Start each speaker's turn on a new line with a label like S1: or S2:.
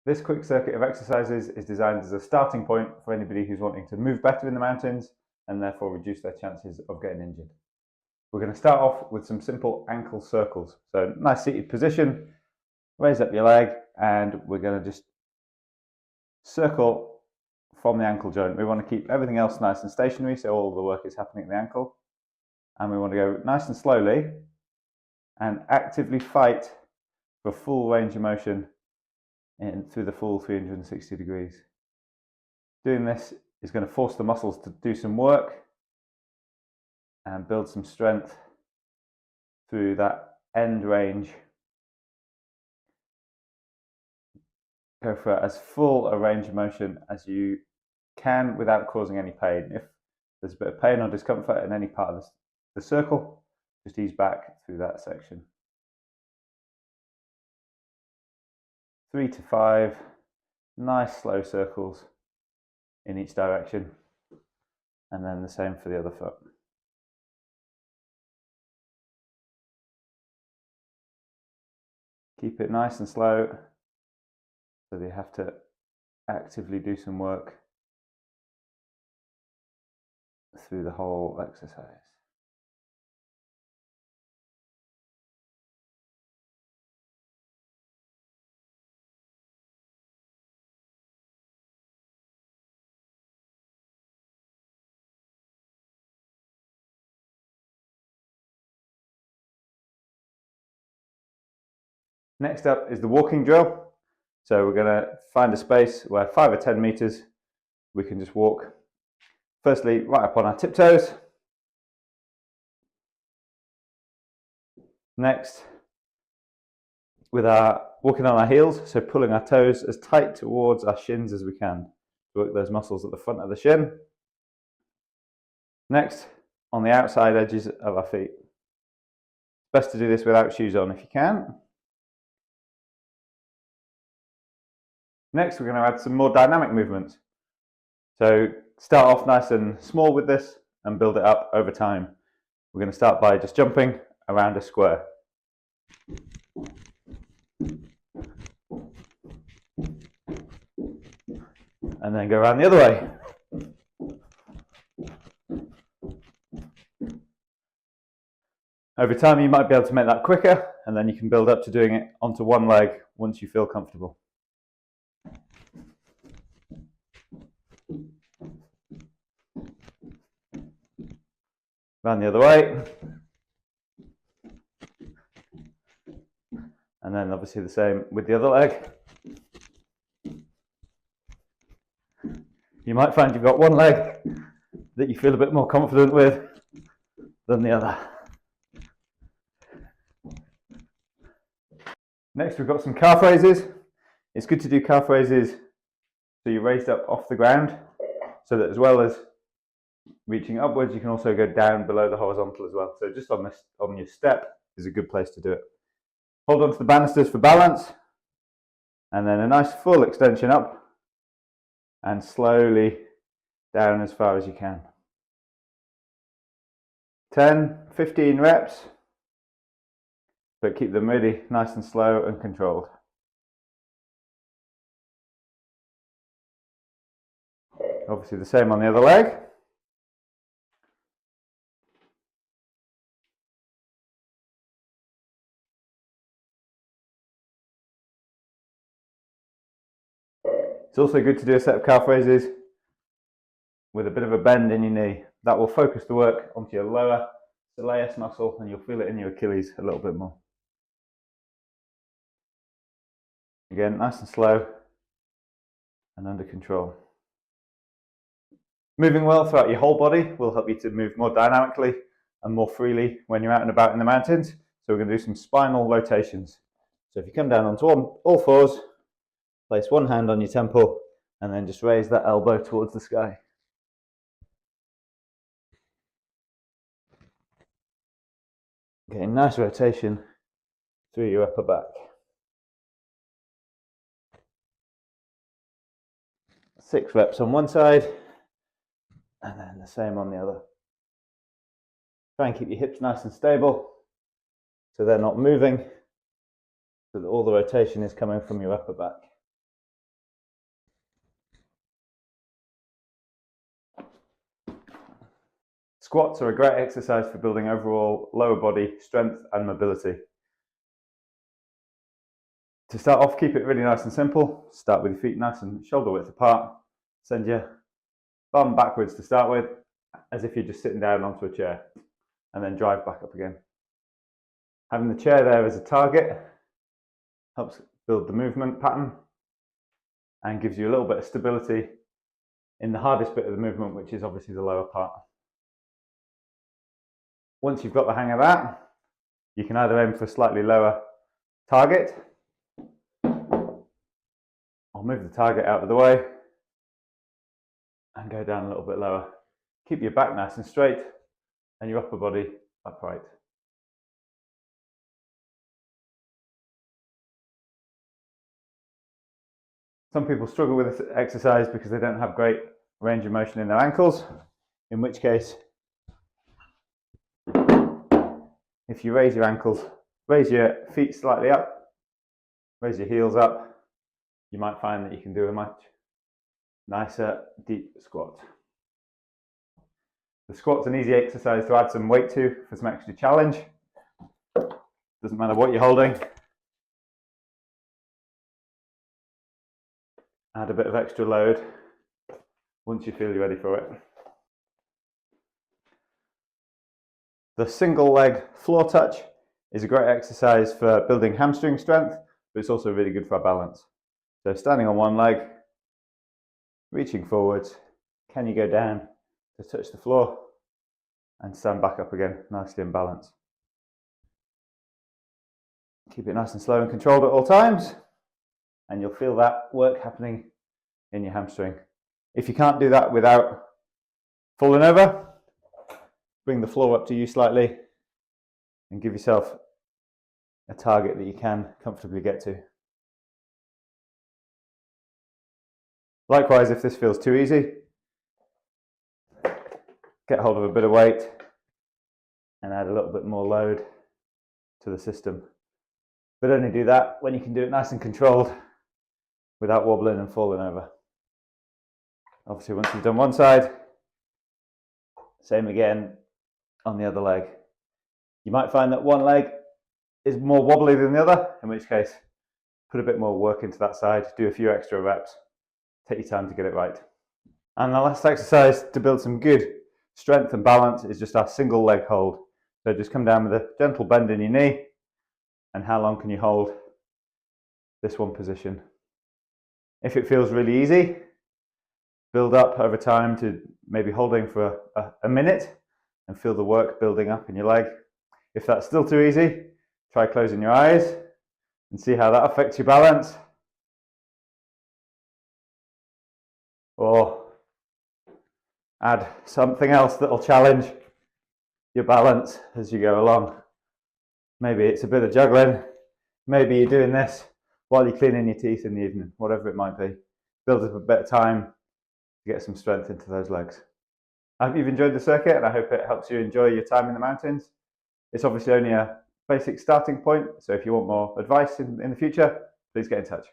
S1: This quick circuit of exercises is designed as a starting point for anybody who's wanting to move better in the mountains and therefore reduce their chances of getting injured. We're going to start off with some simple ankle circles. So nice seated position, raise up your leg, and we're going to just circle from the ankle joint. We want to keep everything else nice and stationary, so all the work is happening at the ankle. And we want to go nice and slowly and actively fight for full range of motion through the full 360 degrees. Doing this is going to force the muscles to do some work and build some strength through that end range. Go for as full a range of motion as you can without causing any pain. If there's a bit of pain or discomfort in any part of the circle, just ease back through that section. 3 to 5 nice slow circles in each direction, and then the same for the other foot. Keep it nice and slow so that you have to actively do some work through the whole exercise. Next up is the walking drill. So we're going to find a space where 5 or 10 meters we can just walk. Firstly, right up on our tiptoes. Next, with our walking on our heels, so pulling our toes as tight towards our shins as we can to work those muscles at the front of the shin. Next, on the outside edges of our feet. Best to do this without shoes on if you can. Next, we're going to add some more dynamic movements. So start off nice and small with this and build it up over time. We're going to start by just jumping around a square. And then go around the other way. Over time, you might be able to make that quicker, and then you can build up to doing it onto one leg once you feel comfortable. Round the other way. And then obviously the same with the other leg. You might find you've got one leg that you feel a bit more confident with than the other. Next, we've got some calf raises. It's good to do calf raises so you're raised up off the ground, so that as well as reaching upwards, you can also go down below the horizontal as well. So just on your step is a good place to do it. Hold on to the banisters for balance, and then a nice full extension up, and slowly down as far as you can. 10, 15 reps, but keep them really nice and slow and controlled. Obviously the same on the other leg. It's also good to do a set of calf raises with a bit of a bend in your knee. That will focus the work onto your lower soleus muscle, and you'll feel it in your Achilles a little bit more. Again, nice and slow and under control. Moving well throughout your whole body will help you to move more dynamically and more freely when you're out and about in the mountains. So we're going to do some spinal rotations. So if you come down onto all fours, place one hand on your temple, and then just raise that elbow towards the sky. Okay, nice rotation through your upper back. 6 reps on one side, and then the same on the other. Try and keep your hips nice and stable so they're not moving, so that all the rotation is coming from your upper back. Squats are a great exercise for building overall lower body strength and mobility. To start off, keep it really nice and simple. Start with your feet nice and shoulder width apart. Send your bum backwards to start with, as if you're just sitting down onto a chair, and then drive back up again. Having the chair there as a target helps build the movement pattern and gives you a little bit of stability in the hardest bit of the movement, which is obviously the lower part. Once you've got the hang of that, you can either aim for a slightly lower target, or move the target out of the way and go down a little bit lower. Keep your back nice and straight and your upper body upright. Some people struggle with this exercise because they don't have great range of motion in their ankles, in which case, if you raise your ankles, raise your feet slightly up, raise your heels up, you might find that you can do a much nicer deep squat. The squat's an easy exercise to add some weight to for some extra challenge. Doesn't matter what you're holding. Add a bit of extra load once you feel you're ready for it. The single leg floor touch is a great exercise for building hamstring strength, but it's also really good for our balance. So standing on one leg, reaching forwards, can you go down to touch the floor and stand back up again nicely in balance. Keep it nice and slow and controlled at all times, and you'll feel that work happening in your hamstring. If you can't do that without falling over, bring the floor up to you slightly and give yourself a target that you can comfortably get to. Likewise, if this feels too easy, get hold of a bit of weight and add a little bit more load to the system. But only do that when you can do it nice and controlled without wobbling and falling over. Obviously, once you've done one side, same again on the other leg. You might find that one leg is more wobbly than the other, in which case, put a bit more work into that side, do a few extra reps, take your time to get it right. And the last exercise to build some good strength and balance is just our single leg hold. So just come down with a gentle bend in your knee, and how long can you hold this one position? If it feels really easy, build up over time to maybe holding for a minute and feel the work building up in your leg. If that's still too easy, try closing your eyes and see how that affects your balance. Or add something else that will challenge your balance as you go along. Maybe it's a bit of juggling. Maybe you're doing this while you're cleaning your teeth in the evening, whatever it might be. Build up a bit of time to get some strength into those legs. I hope you've enjoyed the circuit, and I hope it helps you enjoy your time in the mountains. It's obviously only a basic starting point, so if you want more advice in the future, please get in touch.